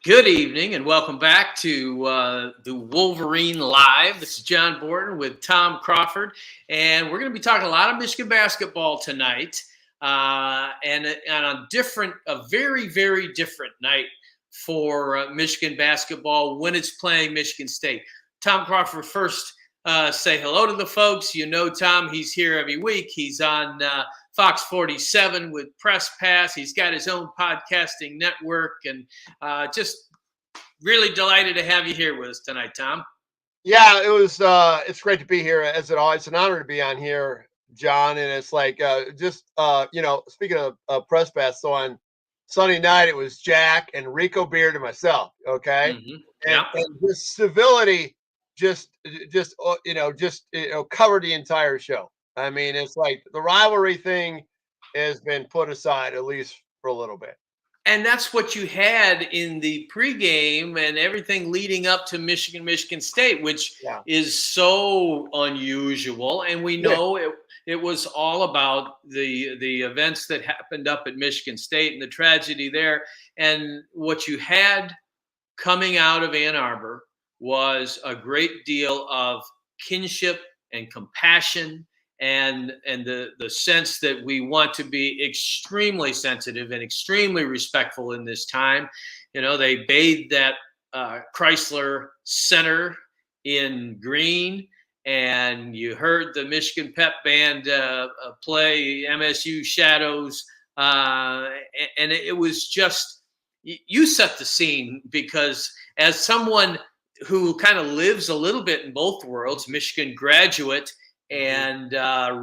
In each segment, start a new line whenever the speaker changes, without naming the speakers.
Good evening and welcome back to the Wolverine Live. This is John Borton with Tom Crawford, and we're going to be talking a lot of Michigan basketball tonight, and a very, very different night for Michigan basketball when it's playing Michigan State. Tom Crawford, first say hello to the folks. You know Tom, he's here every week. He's on Fox 47 with Press Pass. He's got his own podcasting network, and just really delighted to have you here with us tonight, Tom.
Yeah, it was. It's great to be here. As it always, it's an honor to be on here, John. And it's like speaking of Press Pass, so on Sunday night it was Jack and Rico Beard and myself. Okay,
Mm-hmm.
and,
Yeah.
and this civility just covered the entire show. I mean, it's like the rivalry thing has been put aside at least for a little bit.
And that's what you had in the pregame and everything leading up to Michigan State, which
Yeah.
is so unusual. And we know it was all about the events that happened up at Michigan State and the tragedy there. And what you had coming out of Ann Arbor was a great deal of kinship and compassion and the sense that we want to be extremely sensitive and extremely respectful in this time. You know, they bathed that Chrysler Center in green, and you heard the Michigan Pep Band play MSU Shadows, and it was just, you set the scene, because as someone who kind of lives a little bit in both worlds, Michigan graduate and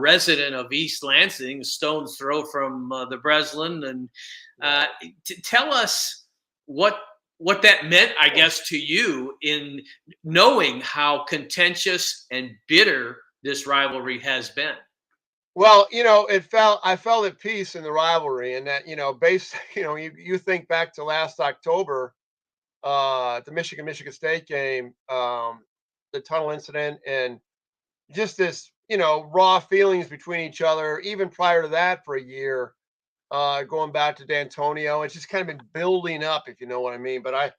resident of East Lansing, a stone's throw from the Breslin, and tell us what that meant, I guess, to you in knowing how contentious and bitter this rivalry has been.
Well, I felt at peace in the rivalry, and that, you think back to last October, the Michigan State game, the tunnel incident, and just this, raw feelings between each other, even prior to that for a year, going back to D'Antonio. It's just kind of been building up, if you know what I mean. But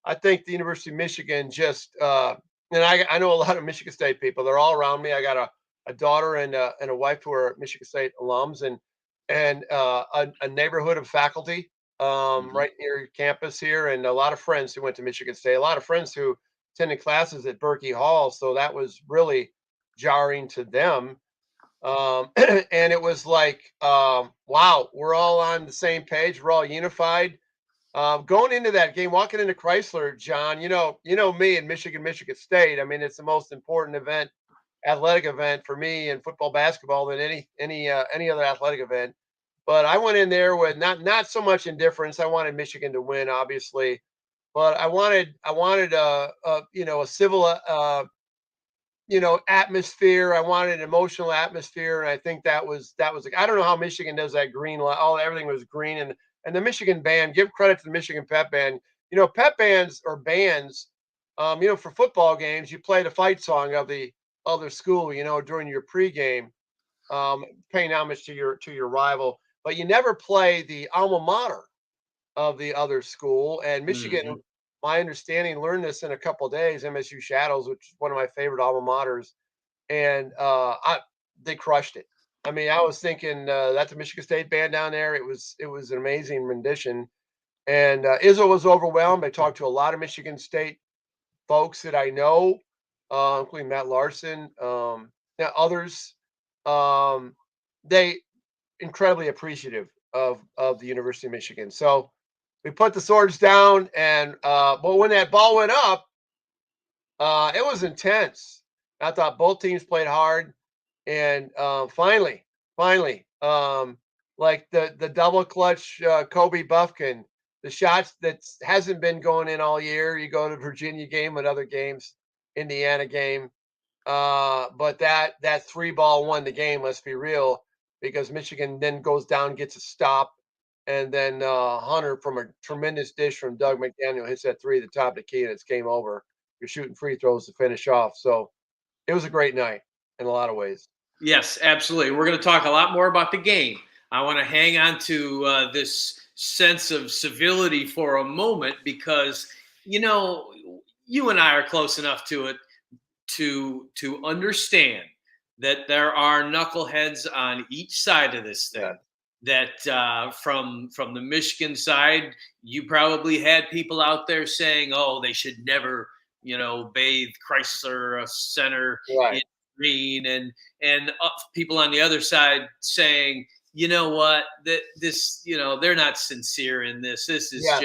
I think the University of Michigan just, and I know a lot of Michigan State people. They're all around me. I got a daughter and a wife who are Michigan State alums, and a neighborhood of faculty right near campus here, and a lot of friends who went to Michigan State. A lot of friends who attended classes at Berkey Hall. So that was really jarring to them. And it was like, wow, we're all on the same page. We're all unified. Going into that game, walking into Chrysler, John, you know me and Michigan State. I mean, it's the most important event, athletic event for me in football, basketball than any other athletic event. But I went in there with not so much indifference. I wanted Michigan to win, obviously, but I wanted a civil atmosphere. I wanted an emotional atmosphere, and I think that was. I don't know how Michigan does that green. Everything was green, and the Michigan band. Give credit to the Michigan Pep Band. Pep bands or bands. For football games, you play the fight song of the other school. During your pregame, paying homage to your rival, but you never play the alma mater of the other school. And Michigan, my understanding, learned this in a couple of days. MSU Shadows, which is one of my favorite alma maters, and they crushed it. I mean, I was thinking that's a Michigan State band down there. It was an amazing rendition, and Izzo was overwhelmed. I talked to a lot of Michigan State folks that I know, including Matt Larson, others. They incredibly appreciative of the University of Michigan. So we put the swords down, and but when that ball went up, it was intense. I thought both teams played hard, and finally, like the double clutch Kobe Buffkin, the shots that hasn't been going in all year. You go to Virginia game and other games, Indiana game, but that 3-ball won the game. Let's be real, because Michigan then goes down, gets a stop. And then Hunter, from a tremendous dish from Doug McDaniel, hits that 3 at the top of the key, and it's game over. You're shooting free throws to finish off. So it was a great night in a lot of ways.
Yes, absolutely. We're going to talk a lot more about the game. I want to hang on to this sense of civility for a moment because, you know, you and I are close enough to it to understand that there are knuckleheads on each side of this thing.
Yeah.
That from the Michigan side, you probably had people out there saying, "Oh, they should never, bathe Chrysler Center in
Right.
green," and people on the other side saying, "You know what? That this, they're not sincere in this.
Yeah.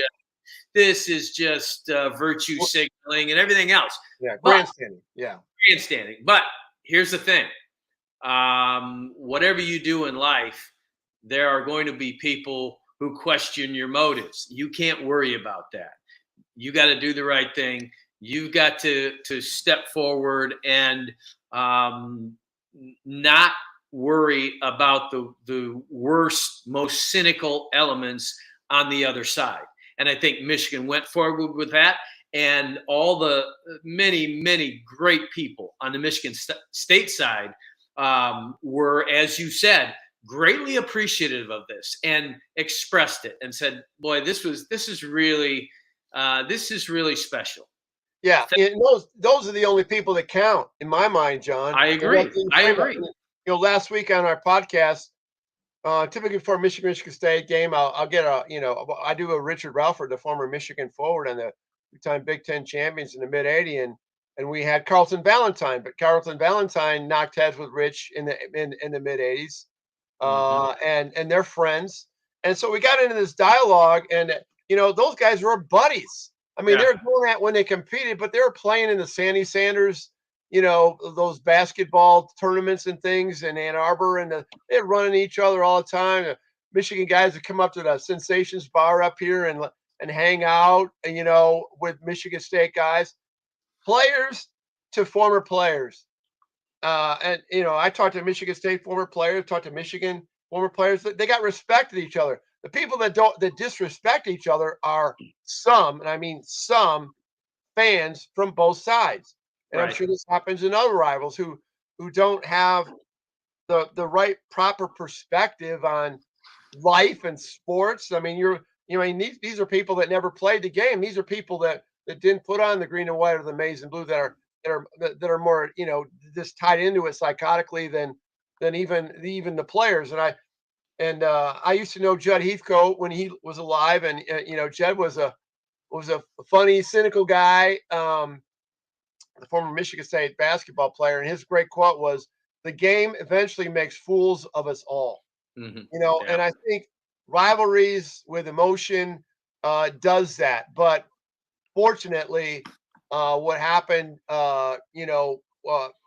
This is just virtue
Well,
signaling and everything else."
yeah.
But
Grandstanding. Yeah.
grandstanding. But here's the thing: whatever you do in life, there are going to be people who question your motives. You can't worry about that. You got to do the right thing. You've got to step forward and not worry about the worst, most cynical elements on the other side. And I think Michigan went forward with that. And all the many, many great people on the Michigan State side were, as you said, greatly appreciative of this and expressed it and said, "Boy, this is really special."
Yeah. And those are the only people that count in my mind, John.
I
And like
agree.
you were
I
saying about,
agree.
last week on our podcast, typically for a Michigan State game, I'll get I do a Richard Ralford, the former Michigan forward and the two-time Big Ten champions in the mid '80s, and we had Carlton Valentine, but Carlton Valentine knocked heads with Rich in the mid '80s,
Hmm.
and they're friends, and so we got into this dialogue, and those guys were buddies. I mean, they
Yeah.
were doing that when they competed, but they were playing in the Sandy Sanders, those basketball tournaments and things in Ann Arbor, and they're running each other all the time. The Michigan guys would come up to the Sensations Bar up here and hang out, with Michigan State guys, players to former players. And I talked to Michigan State former players, talked to Michigan former players. They got respect of each other. The people that disrespect each other are some, and I mean some, fans from both sides. And I'm
Right.
sure this happens in other rivals who don't have the right proper perspective on life and sports. I mean, these are people that never played the game. These are people that didn't put on the green and white or the maize and blue that are more just tied into it psychotically than even the players. And I used to know Judd Heathcote when he was alive, and Judd was a funny, cynical guy, the former Michigan State basketball player, and his great quote was, "The game eventually makes fools of us all."
Hmm.
And
Yeah.
I think rivalries with emotion does that. But fortunately, what happened,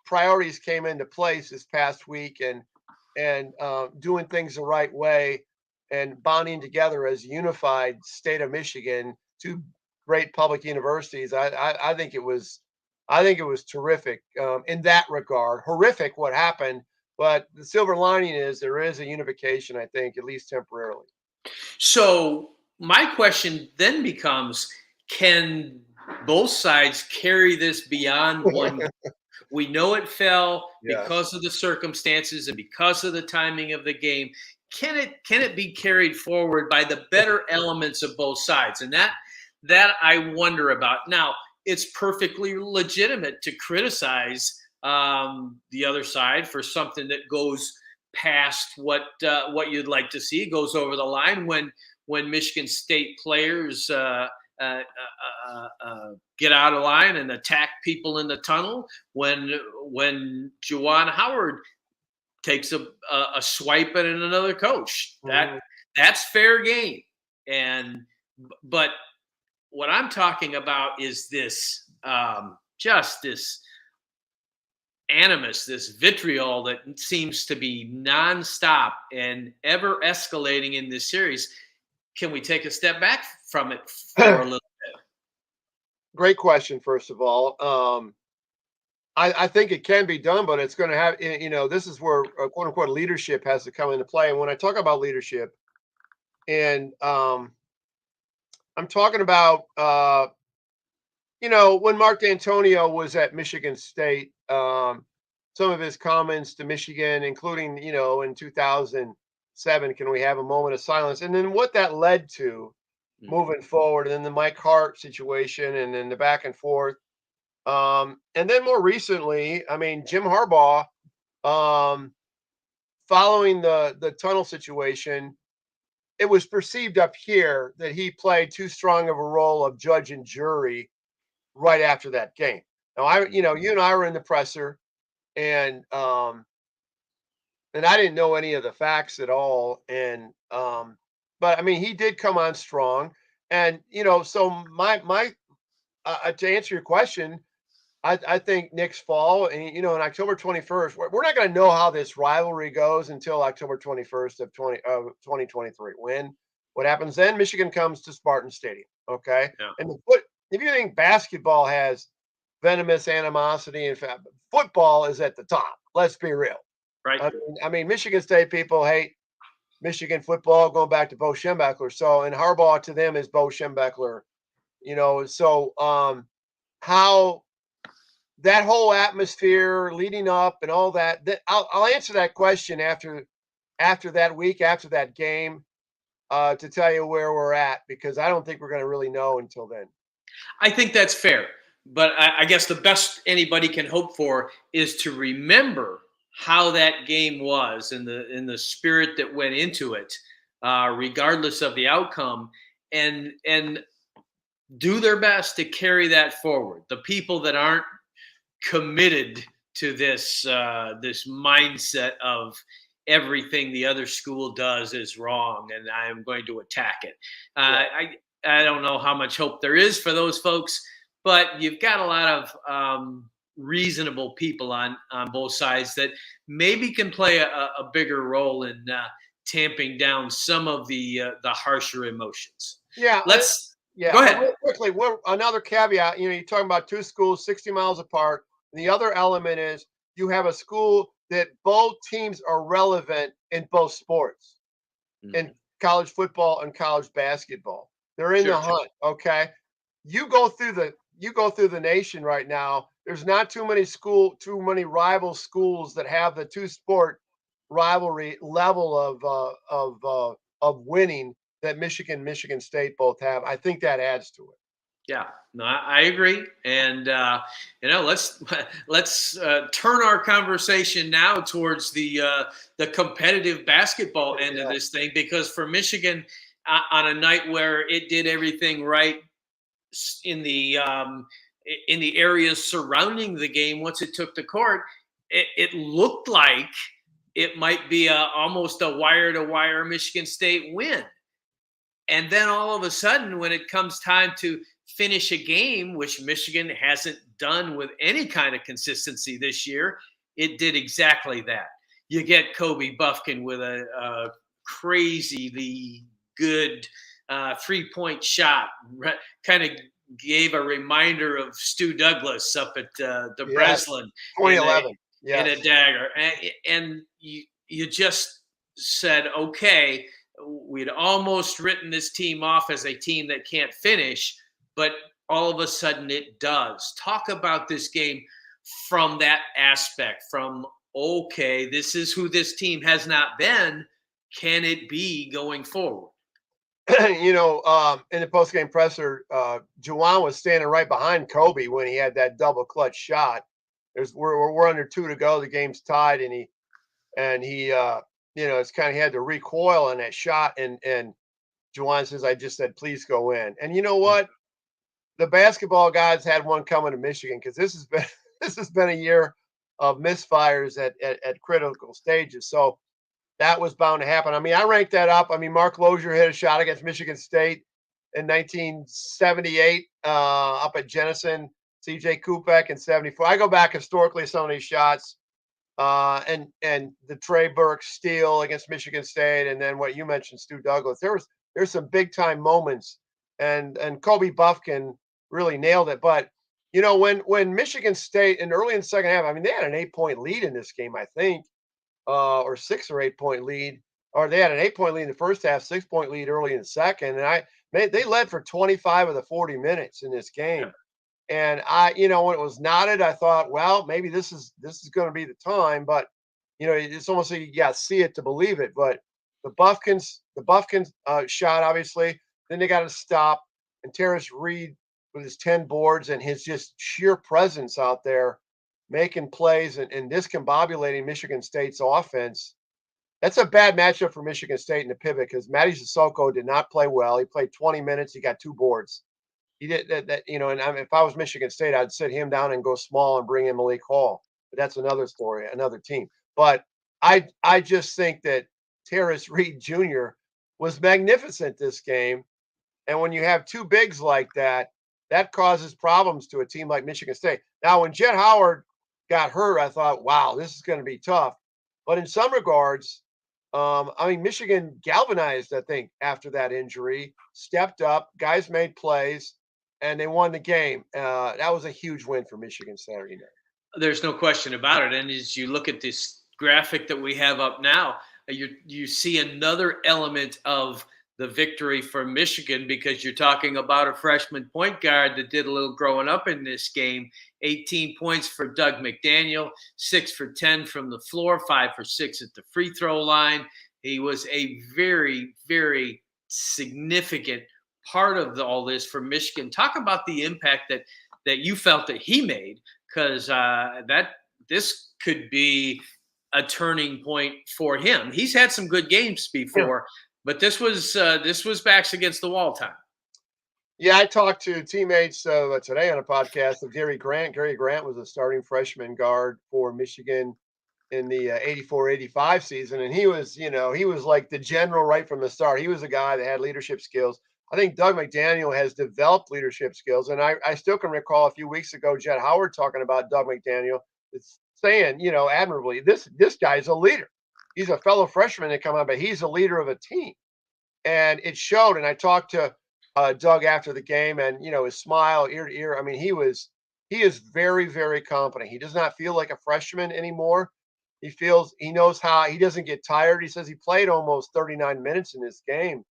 priorities came into place this past week, and doing things the right way and bonding together as a unified state of Michigan, two great public universities. I think it was terrific in that regard. Horrific what happened, but the silver lining is there is a unification. I think, at least temporarily.
So my question then becomes: can both sides carry this beyond one? We know it fell
Yes.
because of the circumstances and because of the timing of the game. Can it be carried forward by the better elements of both sides? And that I wonder about. Now, it's perfectly legitimate to criticize the other side for something that goes past what you'd like to see, goes over the line when Michigan State players get out of line and attack people in the tunnel, when Juwan Howard takes a swipe at another coach.
Mhm.
That's fair game. And but what I'm talking about is this just this animus, this vitriol that seems to be nonstop and ever escalating in this series. Can we take a step back from it for a little bit?
Great question, first of all. I think it can be done, but it's going to have, this is where quote unquote leadership has to come into play. And when I talk about leadership, and I'm talking about, when Mark D'Antonio was at Michigan State, some of his comments to Michigan, including, in 2006 7, can we have a moment of silence? And then what that led to
Mhm.
moving forward, and then the Mike Hart situation, and then the back and forth. And then more recently, I mean, Jim Harbaugh, um, following the tunnel situation, it was perceived up here that he played too strong of a role of judge and jury right after that game. Now, you and I were in the presser, and I didn't know any of the facts at all. And but I mean, he did come on strong, and so my to answer your question, I think Nick's fall, and in October 21st, we're not going to know how this rivalry goes until October 21st of 2023. When what happens then? Michigan comes to Spartan Stadium, okay?
Yeah.
And if you think basketball has venomous animosity, in fact, football is at the top. Let's be real.
Right.
I mean, Michigan State people hate Michigan football going back to Bo Schembechler. So, and Harbaugh to them is Bo Schembechler. So how that whole atmosphere leading up and all that. I'll answer that question after that week, after that game, to tell you where we're at, because I don't think we're going to really know until then.
I think that's fair. But I guess the best anybody can hope for is to remember how that game was and the spirit that went into it, regardless of the outcome, and do their best to carry that forward. The people that aren't committed to this mindset of everything the other school does is wrong and I am going to attack it.
Yeah.
I don't know how much hope there is for those folks, but you've got a lot of reasonable people on both sides that maybe can play a bigger role in tamping down some of the harsher emotions.
Yeah.
Let's
Yeah.
go
And
ahead.
real quickly, another caveat, you're talking about two schools 60 miles apart. And the other element is you have a school that both teams are relevant in both sports, in
Mhm.
college football and college basketball. They're in the
Sure.
hunt. Okay. You go through the nation right now. There's not too many rival schools that have the two sport rivalry level of winning that Michigan State both have. I think that adds to it.
Yeah, no, I agree, and let's let's turn our conversation now towards the competitive basketball end of
Yeah.
this thing, because for Michigan, on a night where it did everything right in the areas surrounding the game, once it took the court, it looked like it might be almost a wire to wire Michigan State win. And then all of a sudden, when it comes time to finish a game, which Michigan hasn't done with any kind of consistency this year, it did exactly that. You get Kobe Buffkin with a crazily good 3-point shot, kind of gave a reminder of Stu Douglas up at the
Yes.
Breslin in a
2011. Yes.
dagger, and you just said, okay, we'd almost written this team off as a team that can't finish, but all of a sudden it does. Talk about this game from that aspect, from okay, this is who this team has not been. Can it be going forward?
In the post-game presser, Juwan was standing right behind Kobe when he had that double clutch shot. We're under 2 to go. The game's tied, and it's kind of he had to recoil on that shot, and Juwan says, "I just said please go in." And you know what? The basketball guys had one coming to Michigan, because this has been this has been a year of misfires at critical stages. So that was bound to happen. I mean, I ranked that up. I mean, Mark Lozier hit a shot against Michigan State in 1978 up at Jenison. CJ Kupek in 74. I go back historically some of these shots, and the Trey Burke steal against Michigan State, and then what you mentioned, Stu Douglas. There's some big time moments, and Kobe Buffkin really nailed it. But when Michigan State, and early in the second half, I mean, they had an 8-point lead in this game, I think, or 6 or 8 point lead, or they had an 8-point lead in the first half, 6-point lead early in the second, and they led for 25 of the 40 minutes in this
Yeah.
game. And when it was knotted, I thought, well, maybe this is going to be the time. But it's almost like you got to see it to believe it. But The Buffkins shot, obviously. Then they got to stop. And Terrace Reed with his 10 boards and his just sheer presence out there making plays and discombobulating Michigan State's offense. That's a bad matchup for Michigan State in the pivot because Matty Sissoko did not play well. He played 20 minutes. He got 2 boards. He did that, and if I was Michigan State, I'd sit him down and go small and bring in Malik Hall. But that's another story, another team. But I just think that Terrace Reed Jr. was magnificent this game. And when you have two bigs like that, that causes problems to a team like Michigan State. Now, when Jet Howard got hurt, I thought, wow, this is going to be tough. But in some regards, Michigan galvanized, I think, after that injury, stepped up, guys made plays, and they won the game. That was a huge win for Michigan Saturday night.
There's no question about it. And as you look at this graphic that we have up now, you see another element of the victory for Michigan because you're talking about a freshman point guard that did a little growing up in this game. 18 points for Doug McDaniel, 6 for 10 from the floor, 5 for 6 at the free throw line. He was a very, very significant part of all this for Michigan. Talk about the impact that you felt that he made, because this could be a turning point for him. He's had some good games before, but this was backs against the wall time.
Yeah, I talked to teammates today on a podcast of Gary Grant. Gary Grant was a starting freshman guard for Michigan in the 84-85 season, and he was like the general right from the start. He was a guy that had leadership skills. I think Doug McDaniel has developed leadership skills, and I still can recall a few weeks ago Jet Howard talking about Doug McDaniel, saying, admirably, this guy's a leader. He's a fellow freshman that come out, but he's a leader of a team, and it showed. And I talked to Doug after the game, and his smile ear to ear. I mean, he is very, very confident. He does not feel like a freshman anymore. He knows how. He doesn't get tired. He says he played almost 39 minutes in this game,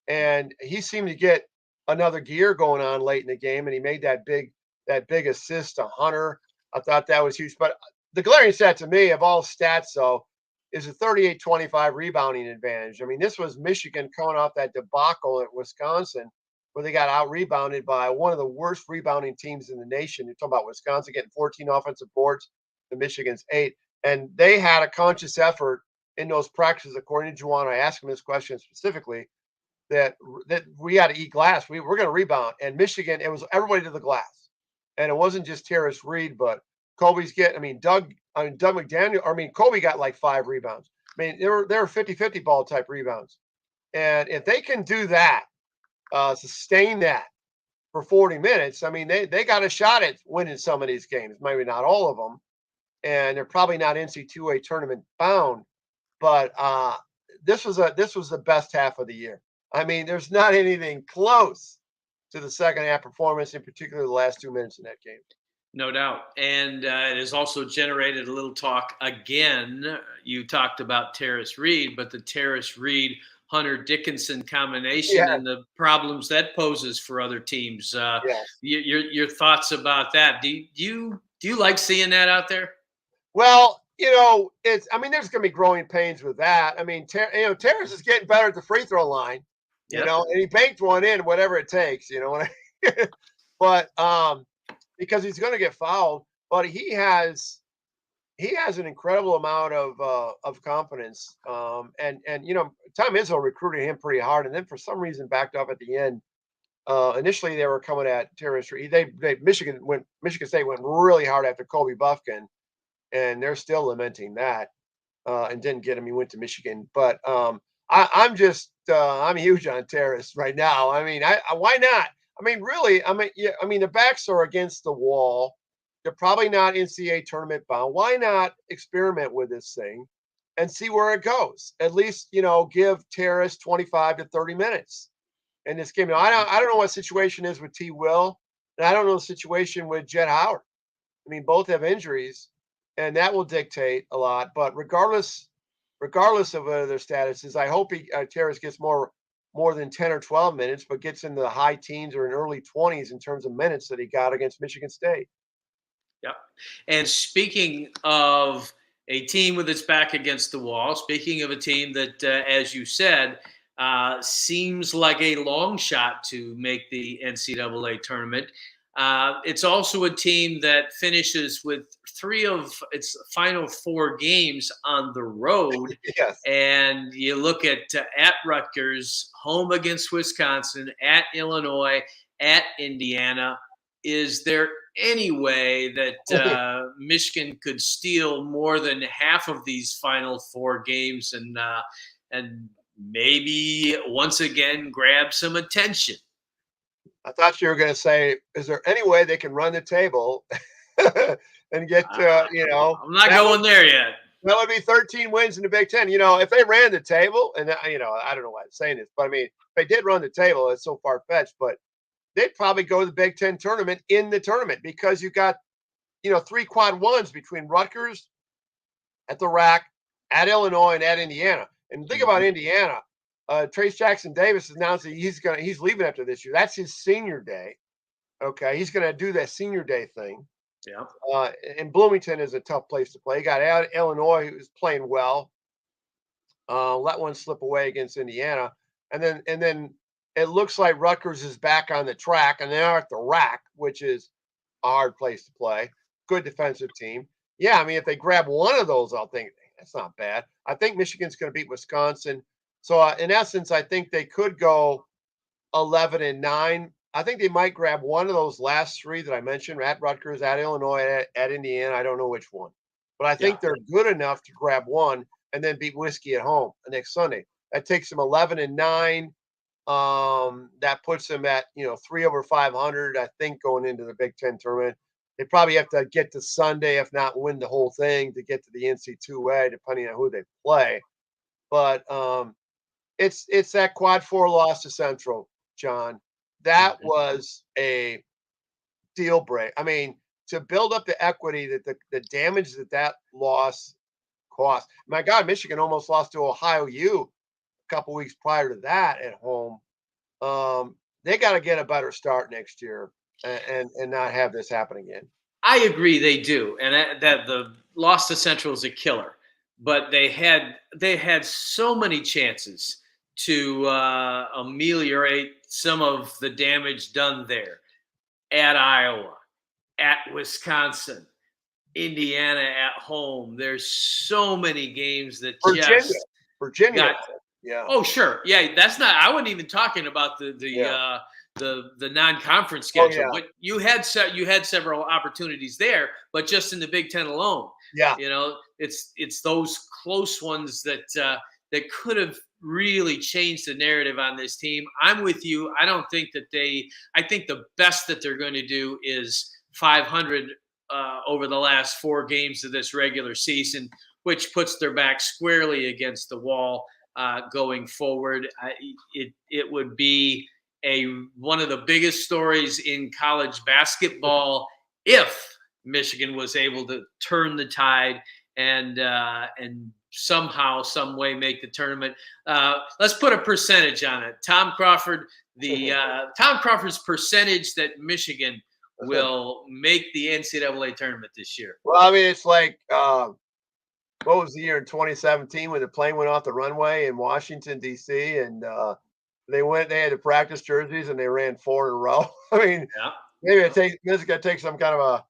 and he seemed to get another gear going on late in the game, and he made that big assist to Hunter. I thought that was huge. But the glaring stat to me of all stats, though, is a 38-25 rebounding advantage. I mean, this was Michigan coming off that debacle at Wisconsin, where they got out-rebounded by one of the worst rebounding teams in the nation. You're talking about Wisconsin getting 14 offensive boards to Michigan's 8. And they had a conscious effort in those practices, according to Juwan. I asked him this question specifically, that we had to eat glass. We're going to rebound. And Michigan, it was everybody to the glass. And it wasn't just Terrace Reed, but Doug McDaniel. Kobe got like 5 rebounds. They were 50-50 ball type rebounds. And if they can do that, sustain that for 40 minutes, they got a shot at winning some of these games. Maybe not all of them. And they're probably not NCAA tournament bound, but this was the best half of the year. There's not anything close to the second half performance, in particular the last 2 minutes in that game.
No doubt. And it has also generated a little talk again. You talked about Terrace Reed, but the Terrace Reed Hunter Dickinson combination and the problems that poses for other teams. Your thoughts about that? Do you like seeing that out there?
Well, there's going to be growing pains with that. Terrace is getting better at the free throw line, and he banked one in, whatever it takes, but because he's going to get fouled, but he has an incredible amount of confidence. Tom Izzo recruited him pretty hard, and then for some reason backed off at the end. Initially, they were coming at Terrace Reed. Michigan State went really hard after Kobe Buffkin, and they're still lamenting that, and didn't get him. He went to Michigan, but I'm huge on Terrace right now. Why not? The backs are against the wall. They're probably not NCAA tournament bound. Why not experiment with this thing and see where it goes? At least, give Terrace 25 to 30 minutes in this game. I don't know what the situation is with T. Will, and I don't know the situation with Jet Howard. Both have injuries, and that will dictate a lot. But regardless of whether their status is, I hope Terrace gets more than 10 or 12 minutes, but gets into the high teens or in early 20s in terms of minutes that he got against Michigan State.
Yeah. And speaking of a team with its back against the wall. Speaking of a team that, as you said, seems like a long shot to make the NCAA tournament. It's also a team that finishes with three of its final four games on the road.
Yes.
And you look at Rutgers, home against Wisconsin, at Illinois, at Indiana. Is there any way that Michigan could steal more than half of these final four games and maybe once again grab some attention?
I thought you were going to say, is there any way they can run the table and get,
I'm not going there yet.
that would be 13 wins in the Big Ten. If they ran the table, and I don't know why I'm saying this, but I mean, if they did run the table, it's so far fetched, but they'd probably go to the Big Ten tournament in the tournament because you got, three quad ones between Rutgers at the rack, at Illinois, and at Indiana. And think about Indiana. Trace Jackson Davis announced that he's leaving after this year. That's his senior day. Okay, he's going to do that senior day thing.
Yeah.
And Bloomington is a tough place to play. You got Illinois, who's playing well. Let one slip away against Indiana, and then it looks like Rutgers is back on the track, and they are at the rack, which is a hard place to play. Good defensive team. Yeah, I mean, if they grab one of those, I'll think that's not bad. I think Michigan's going to beat Wisconsin. So in essence, I think they could go 11-9. I think they might grab one of those last three that I mentioned: at Rutgers, at Illinois, at Indiana. I don't know which one, but I think they're good enough to grab one and then beat Whiskey at home next Sunday. That takes them 11-9. That puts them at 3 over 500. I think going into the Big Ten tournament, they probably have to get to Sunday, if not win the whole thing, to get to the NC2A, depending on who they play. But it's that quad four loss to Central, John. That was a deal break. I mean, to build up the equity that the damage that loss cost. My God, Michigan almost lost to Ohio U a couple weeks prior to that at home. They got to get a better start next year and not have this happen again.
I agree, they do, and that the loss to Central is a killer. But they had so many chances to ameliorate some of the damage done there at Iowa, at Wisconsin, Indiana at home. There's so many games that
Virginia. Yeah.
Oh, sure. Yeah, that's not. I wasn't even talking about the non-conference schedule. But you had several opportunities there, but just in the Big Ten alone.
Yeah.
It's those close ones that could have really changed the narrative on this team. I'm with you. I don't think that I think the best that they're going to do is 500 over the last four games of this regular season, which puts their back squarely against the wall going forward. It would be one of the biggest stories in college basketball if Michigan was able to turn the tide and somehow, some way make the tournament. Let's put a percentage on it. Tom Crawford, Tom Crawford's percentage that Michigan will make the NCAA tournament this year.
Well, I mean, it's like what was the year in 2017 when the plane went off the runway in Washington D.C. and they had the practice jerseys and they ran 4 in a row. I mean, maybe it's going to take some kind of a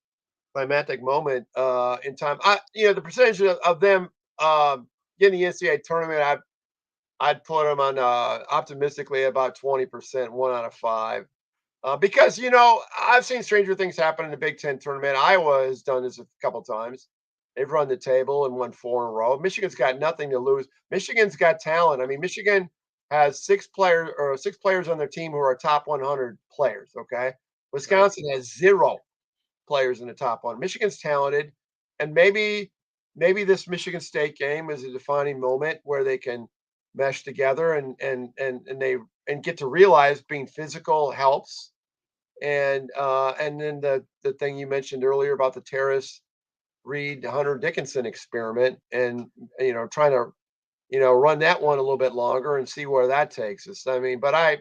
climatic moment in time. The percentage of them getting the NCAA tournament, I'd put them on optimistically about 20%, 1 out of 5. Because I've seen stranger things happen in the Big Ten tournament. Iowa has done this a couple times. They've run the table and won 4 in a row. Michigan's got nothing to lose. Michigan's got talent. I mean, Michigan has 6 players on their team who are top 100 players. Okay, Wisconsin has 0 players in the top 1. Michigan's talented, and maybe this Michigan State game is a defining moment where they can mesh together and get to realize being physical helps. And then the thing you mentioned earlier about the Terrace Reed Hunter Dickinson experiment, and trying to run that one a little bit longer and see where that takes us. I mean, but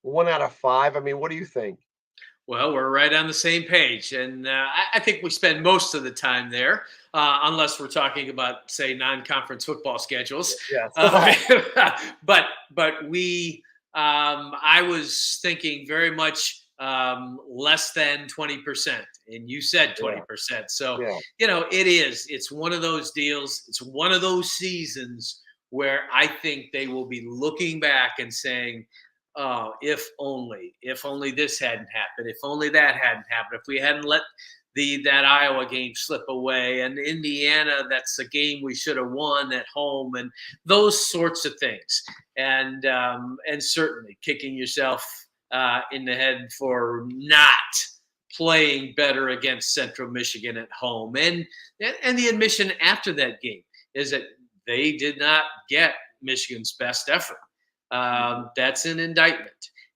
1 out of 5. I mean, what do you think?
Well, we're right on the same page, and I think we spend most of the time there, unless we're talking about, say, non-conference football schedules.
Yes.
Uh, but we, I was thinking very much less than 20%, and you said
Yeah.
20%. So
Yeah.
it is. It's one of those deals. It's one of those seasons where I think they will be looking back and saying, oh, if only this hadn't happened, if only that hadn't happened, if we hadn't let that Iowa game slip away, and Indiana, that's a game we should have won at home, and those sorts of things, and certainly kicking yourself in the head for not playing better against Central Michigan at home, and the admission after that game is that they did not get Michigan's best effort. That's an indictment.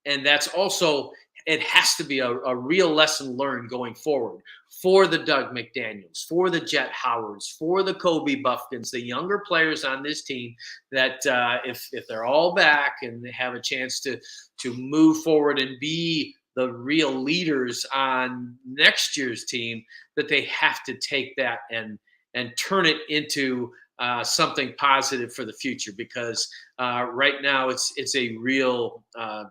And that's also, it has to be a real lesson learned going forward for the Doug McDaniels, for the Jet Howards, for the Kobe Buffkins, the younger players on this team, that if they're all back and they have a chance to move forward and be the real leaders on next year's team, that they have to take that and turn it into something positive for the future, because right now it's a real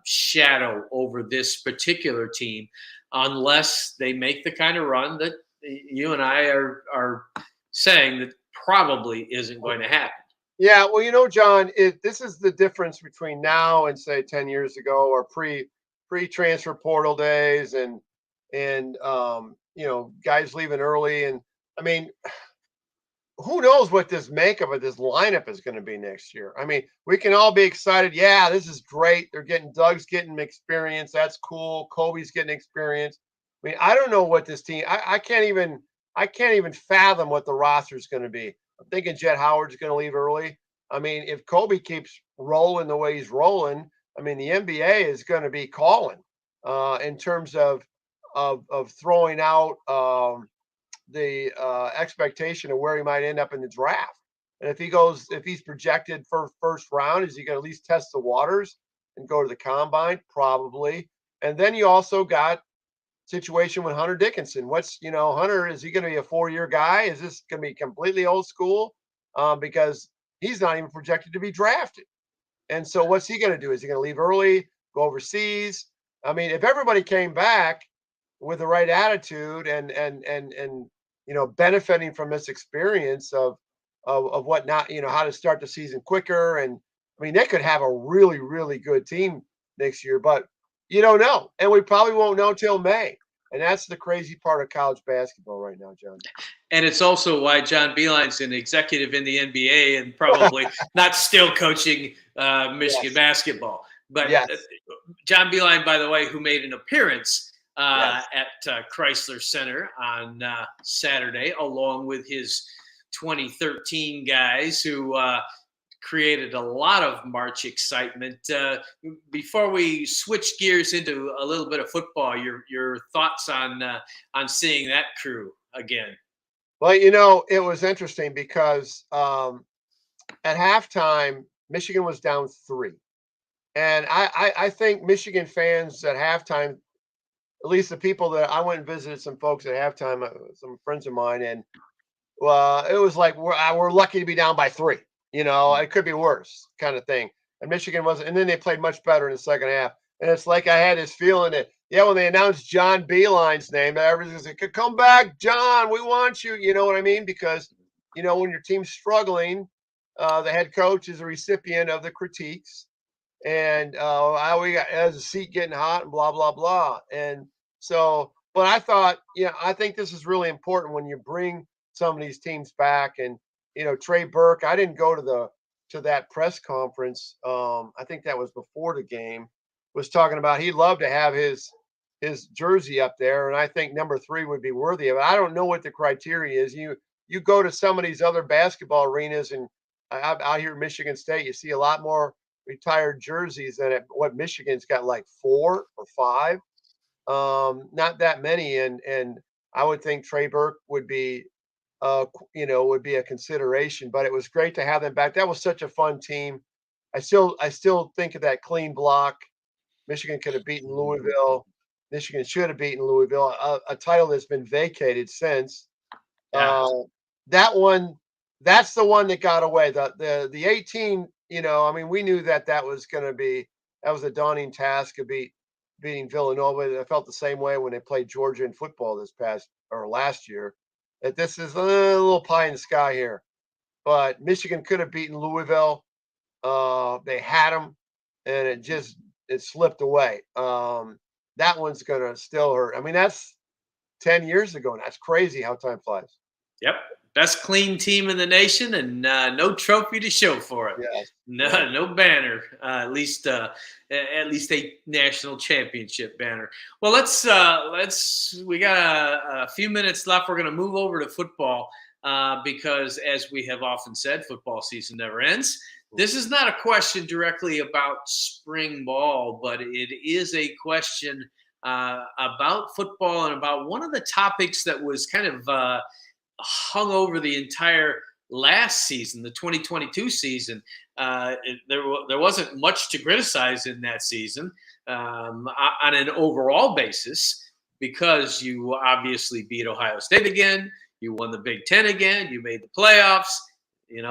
shadow over this particular team, unless they make the kind of run that you and I are saying that probably isn't going to happen.
Yeah, well, John, this is the difference between now and say 10 years ago, or pre transfer portal days, and guys leaving early. And I mean, who knows what this makeup of this lineup is going to be next year? I mean, we can all be excited. Yeah, this is great. Doug's getting experience. That's cool. Kobe's getting experience. I mean, I don't know what this team. I can't even fathom what the roster is going to be. I'm thinking Jet Howard's going to leave early. I mean, if Kobe keeps rolling the way he's rolling, I mean, the NBA is going to be calling in terms of throwing out. The expectation of where he might end up in the draft. And if he's projected for first round, is he going to at least test the waters and go to the combine? Probably. And then you also got situation with Hunter Dickinson. Hunter, is he going to be a 4-year guy? Is this going to be completely old school? Because he's not even projected to be drafted. And so what's he going to do? Is he going to leave early, go overseas? I mean, if everybody came back with the right attitude and benefiting from this experience of what not, how to start the season quicker. And I mean, they could have a really, really good team next year, but you don't know. And we probably won't know till May. And that's the crazy part of college basketball right now, John.
And it's also why John Beilein's an executive in the NBA and probably not still coaching Michigan basketball. But John Beilein, by the way, who made an appearance at Chrysler Center on Saturday, along with his 2013 guys who created a lot of March excitement. Before we switch gears into a little bit of football, your thoughts on seeing that crew again?
Well, it was interesting because at halftime, Michigan was down 3. And I think Michigan fans at halftime, at least the people that I went and visited some folks at halftime, some friends of mine, and it was like we're lucky to be down by 3. It could be worse, kind of thing. And Michigan wasn't, and then they played much better in the second half. And it's like I had this feeling that when they announced John Beilein's name, everybody's like, "Come back, John, we want you." You know what I mean? Because when your team's struggling, the head coach is a recipient of the critiques, and we got as a seat getting hot and blah blah blah. And so, but I thought, I think this is really important when you bring some of these teams back. And Trey Burke, I didn't go to that press conference. I think that was before the game. Was talking about he'd love to have his jersey up there, and I think number 3 would be worthy of it. I don't know what the criteria is. You go to some of these other basketball arenas, and out here at Michigan State, you see a lot more retired jerseys than what Michigan's got, like 4 or 5. Not that many, and I would think Trey Burke would be would be a consideration. But it was great to have them back. That was such a fun team. I still think of that clean block. Michigan could have beaten Louisville. Michigan should have beaten Louisville, a title that's been vacated since.
Yeah.
Uh, that one, that's the one that got away. The 18, I mean, we knew that that was a daunting task of beating Villanova. I felt the same way when they played Georgia in football this past or last year. That this is a little pie in the sky here, but Michigan could have beaten Louisville. They had them, and it slipped away. That one's gonna still hurt. I mean, that's 10 years ago. And that's crazy how time flies.
Yep. Best clean team in the nation, and no trophy to show for it.
Yes.
No,
Yeah.
no banner. At least a national championship banner. Well, let's. We got a few minutes left. We're going to move over to football because, as we have often said, football season never ends. This is not a question directly about spring ball, but it is a question about football and about one of the topics that was kind of hung over the entire last season, the 2022 season. There wasn't much to criticize in that season on an overall basis because you obviously beat Ohio State again. You won the Big Ten again. You made the playoffs.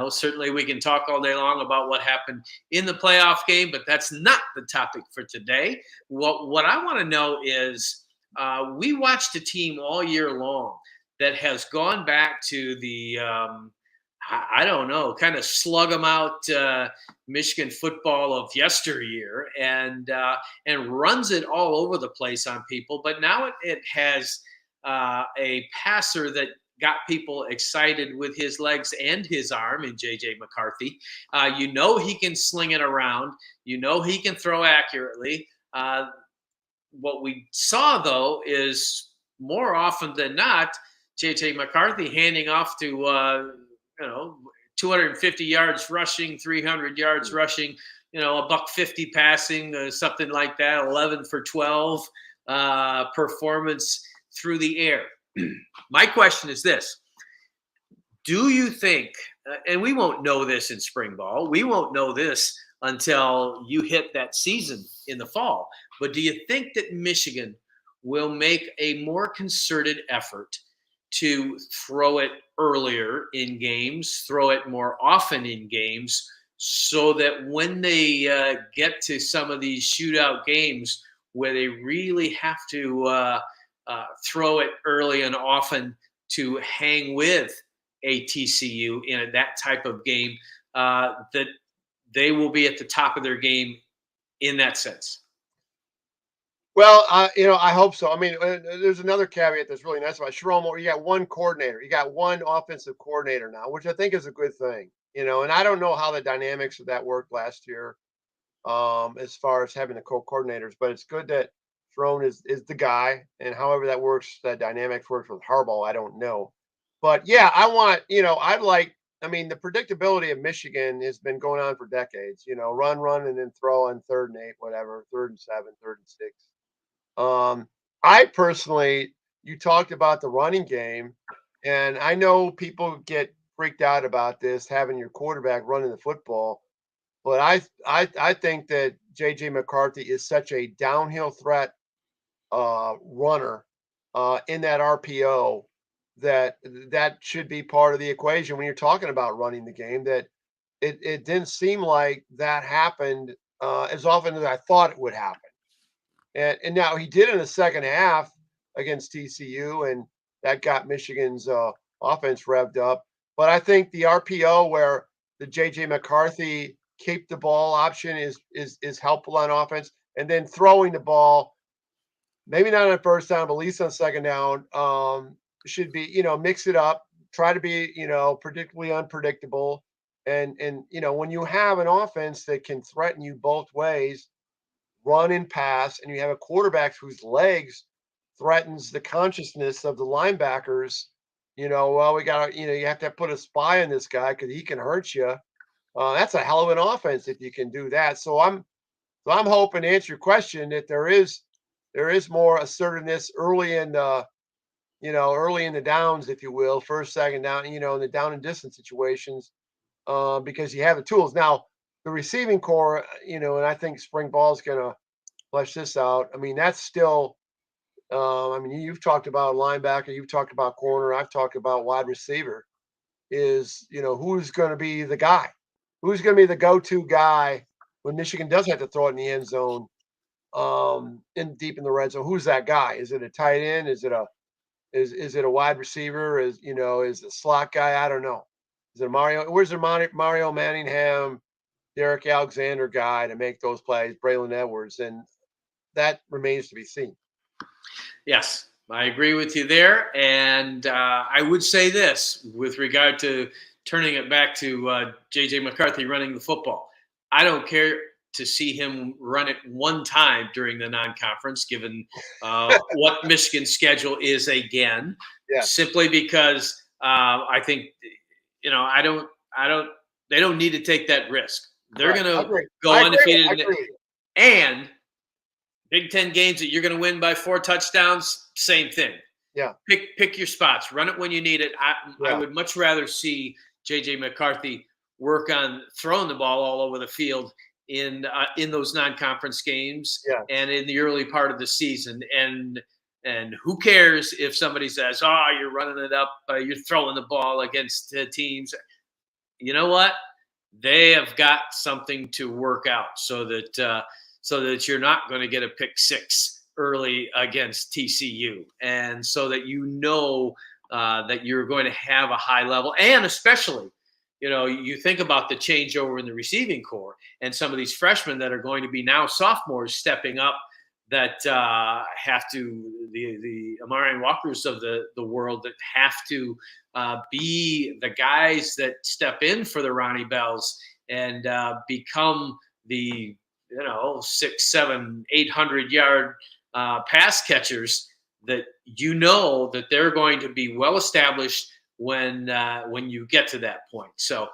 Certainly we can talk all day long about what happened in the playoff game, but that's not the topic for today. What I want to know is we watched a team all year long that has gone back to the I don't know, kind of slug them out Michigan football of yesteryear, and runs it all over the place on people. But now it has a passer that got people excited with his legs and his arm in J.J. McCarthy. He can sling it around. He can throw accurately. What we saw, though, is more often than not, J.J. McCarthy handing off to 250 yards rushing, 300 yards rushing, a buck 50 passing, something like that, 11 for 12 performance through the air. My question is this: do you think, and we won't know this in spring ball, we won't know this until you hit that season in the fall, but do you think that Michigan will make a more concerted effort to throw it earlier in games, throw it more often in games, so that when they get to some of these shootout games where they really have to throw it early and often to hang with a TCU in that type of game, that they will be at the top of their game in that sense?
Well, I hope so. I mean, there's another caveat that's really nice about Sherrone Moore. You got one coordinator, you got one offensive coordinator now, which I think is a good thing. And I don't know how the dynamics of that worked last year, as far as having the co-coordinators, but it's good that Sherrone is the guy, and however that works, that dynamics works with Harbaugh, I don't know. But yeah, I mean, the predictability of Michigan has been going on for decades. Run, and then throw on 3rd and 8, whatever, 3rd and 7, 3rd and 6. I personally, you talked about the running game, and I know people get freaked out about this, having your quarterback running the football, but I think that JJ McCarthy is such a downhill threat runner in that RPO that should be part of the equation when you're talking about running the game. That it didn't seem like that happened as often as I thought it would happen. And now he did in the second half against TCU, and that got Michigan's offense revved up. But I think the RPO where the JJ McCarthy keep the ball option is helpful on offense, and then throwing the ball, maybe not on first down, but at least on second down, should be, mix it up, try to be, predictably unpredictable. And when you have an offense that can threaten you both ways, run and pass, and you have a quarterback whose legs threatens the consciousness of the linebackers, well, we got to, you have to put a spy on this guy because he can hurt you. That's a hell of an offense if you can do that. So I'm hoping, to answer your question, that there is more assertiveness early in the downs, if you will, first, second down, in the down and distance situations, because you have the tools. Now, the receiving core, and I think spring ball is going to flesh this out. I mean, that's still I mean, you've talked about linebacker, you've talked about corner, I've talked about wide receiver. Is who's going to be the guy? Who's going to be the go-to guy when Michigan does have to throw it in the end zone, in deep in the red zone? Who's that guy? Is it a tight end? Is it a wide receiver? Is it a slot guy? I don't know. Is it Mario? Where's the Mario Manningham, Derek Alexander guy to make those plays? Braylon Edwards, and that remains to be seen.
Yes, I agree with you there. And I would say this with regard to turning it back to J.J. McCarthy running the football. I don't care to see him run it one time during the non-conference, given what Michigan's schedule is again,
Yeah.
simply because I think, they don't need to take that risk. They're
Right.
going
I
to
agree.
go
I agree.
undefeated.
I agree with you.
And Big Ten games that you're going to win by 4 touchdowns, same thing.
Yeah.
Pick your spots. Run it when you need it. I
Yeah.
would much rather see J.J. McCarthy work on throwing the ball all over the field in those non-conference games
Yeah.
and in the early part of the season. And who cares if somebody says, "Oh, you're running it up, you're throwing the ball against teams." You know what? They have got something to work out so that you're not going to get a pick six early against TCU, and so that that you're going to have a high level, and especially, you think about the changeover in the receiving corps and some of these freshmen that are going to be now sophomores stepping up that have to the Amarian Walkers of the world that have to be the guys that step in for the Ronnie Bells and become the 6, 7, 800-yard pass catchers that that they're going to be well established when you get to that point. So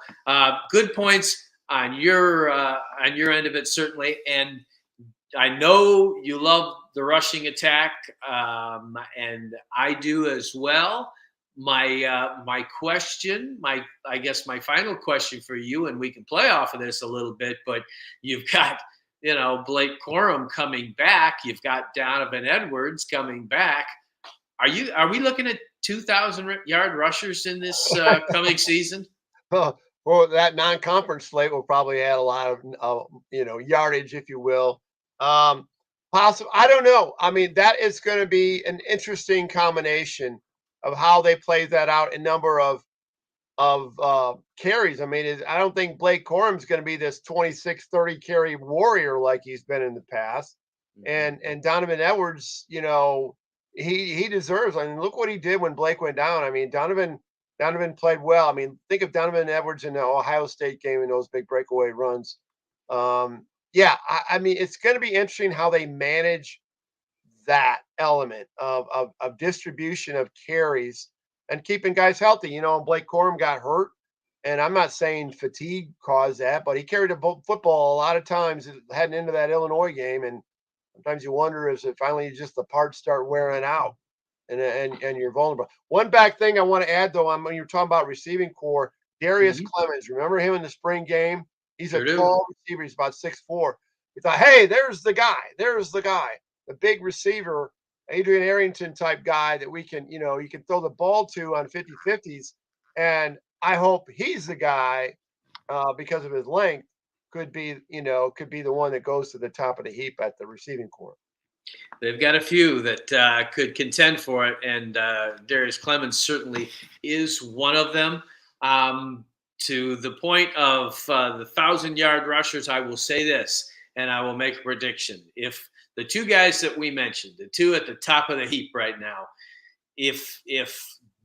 good points on your end of it, certainly. And I know you love the rushing attack, and I do as well. My question, I guess my final question for you, and we can play off of this a little bit, but you've got Blake Corum coming back. You've got Donovan Edwards coming back. Are we looking at 2,000-yard rushers in this coming season?
Well, that non-conference slate will probably add a lot of yardage, if you will. Possible. I don't know. I mean, that is going to be an interesting combination of how they play that out in number of carries. I mean, I don't think Blake Corum's going to be this 26, 30 carry warrior like he's been in the past. And Donovan Edwards, he deserves. I mean, look what he did when Blake went down. I mean, Donovan played well. I mean, think of Donovan Edwards in the Ohio State game in those big breakaway runs. Yeah, I mean, it's going to be interesting how they manage that element of distribution of carries and keeping guys healthy. Blake Corum got hurt, and I'm not saying fatigue caused that, but he carried a football a lot of times heading into that Illinois game, and sometimes you wonder is it finally just the parts start wearing out, and you're vulnerable. One back thing I want to add though, when you're talking about receiving core, Darius Clemens. Remember him in the spring game? He's a tall receiver. He's about 6'4". We thought, hey, there's the guy. The big receiver, Adrian Arrington type guy that we can, you can throw the ball to on 50-50s. And I hope he's the guy because of his length could be the one that goes to the top of the heap at the receiving corps.
They've got a few that could contend for it, and Darius Clemens certainly is one of them. To the point of the 1,000-yard rushers, I will say this, and I will make a prediction. If the two guys that we mentioned, the two at the top of the heap right now, if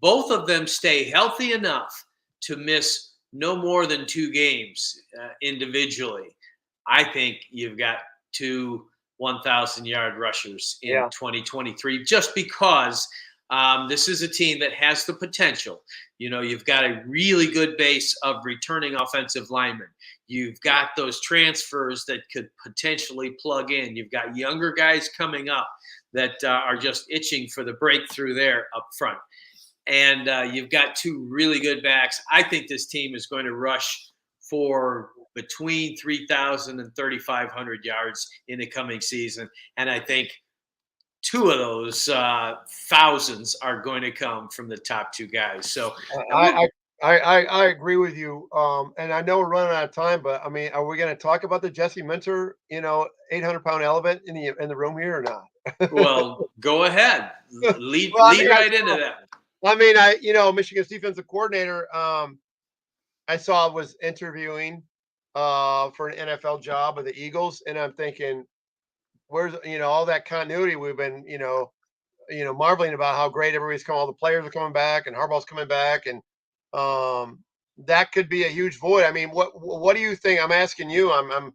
both of them stay healthy enough to miss no more than 2 games individually, I think you've got 2 1,000-yard rushers in 2023, just because this is a team that has the potential. You've got a really good base of returning offensive linemen. You've got those transfers that could potentially plug in. You've got younger guys coming up that are just itching for the breakthrough there up front. And you've got 2 really good backs. I think this team is going to rush for between 3,000 and 3,500 yards in the coming season. And I think two of those thousands are going to come from the top two guys. So
I agree with you. And I know we're running out of time, but I mean, are we going to talk about the Jesse Minter, 800-pound elephant in the room here or not?
well, go ahead. Lead
Well, I mean,
right into that.
Michigan's defensive coordinator, I saw was interviewing for an NFL job with the Eagles, and I'm thinking, where's all that continuity we've been marveling about how great everybody's coming, all the players are coming back, and Harbaugh's coming back, and that could be a huge void. I mean, what do you think? I'm asking you. I'm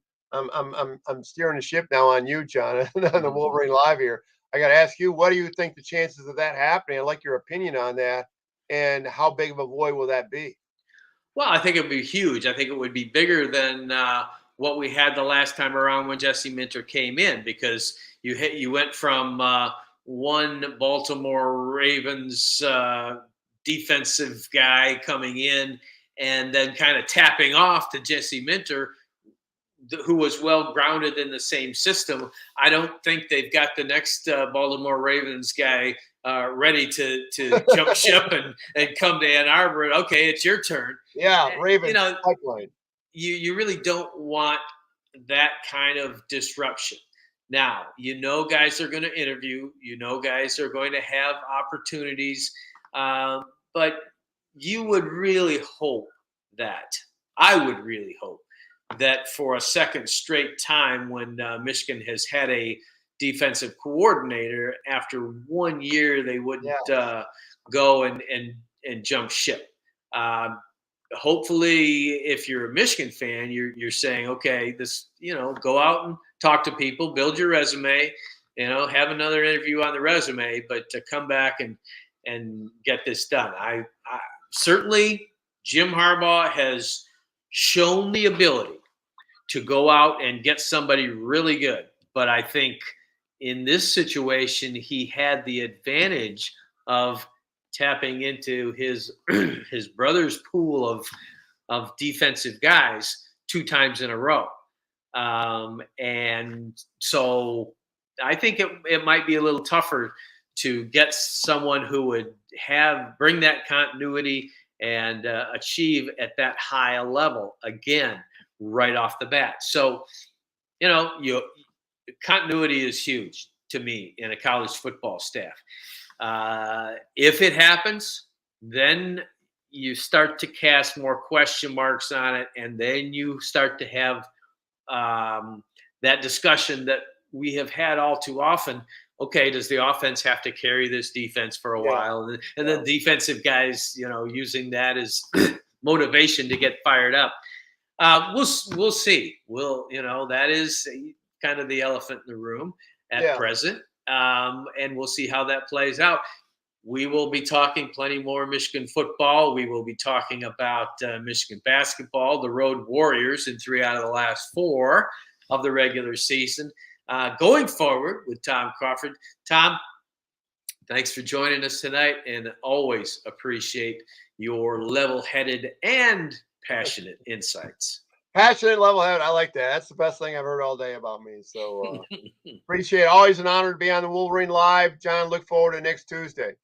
steering the ship now on you, John, on the Wolverine Live here. I got to ask you, what do you think the chances of that happening? I'd like your opinion on that, and how big of a void will that be?
Well, I think it would be huge. I think it would be bigger than what we had the last time around when Jesse Minter came in, because you went from one Baltimore Ravens defensive guy coming in and then kind of tapping off to Jesse Minter, who was well grounded in the same system. I don't think they've got the next Baltimore Ravens guy ready to jump ship and come to Ann Arbor. Okay, it's your turn.
Yeah, Ravens pipeline.
You really don't want that kind of disruption. Now, guys are going to interview. Guys are going to have opportunities. But you would really hope that, I would really hope that for a second straight time, when Michigan has had a defensive coordinator, after 1 year, they wouldn't go and jump ship. Hopefully, if you're a Michigan fan, you're saying, okay, this, go out and talk to people, build your resume, have another interview on the resume, but to come back and get this done. I certainly, Jim Harbaugh has shown the ability to go out and get somebody really good. But I think in this situation, he had the advantage of tapping into his brother's pool of defensive guys 2 times in a row. And so I think it might be a little tougher to get someone who would bring that continuity and achieve at that high a level again right off the bat. So, continuity is huge to me in a college football staff. If it happens, then you start to cast more question marks on it, and then you start to have that discussion that we have had all too often. Okay, does the offense have to carry this defense for a while? And the defensive guys, using that as motivation to get fired up. We'll see. That is kind of the elephant in the room at present. And we'll see how that plays out. We will be talking plenty more Michigan football. We will be talking about Michigan basketball, the Road Warriors in 3 out of the last 4 of the regular season. Going forward with Tom Crawford. Tom, thanks for joining us tonight, and always appreciate your level-headed and passionate insights.
Passionate, level-headed. I like that. That's the best thing I've heard all day about me. So appreciate it. Always an honor to be on the Wolverine Live. John, look forward to next Tuesday.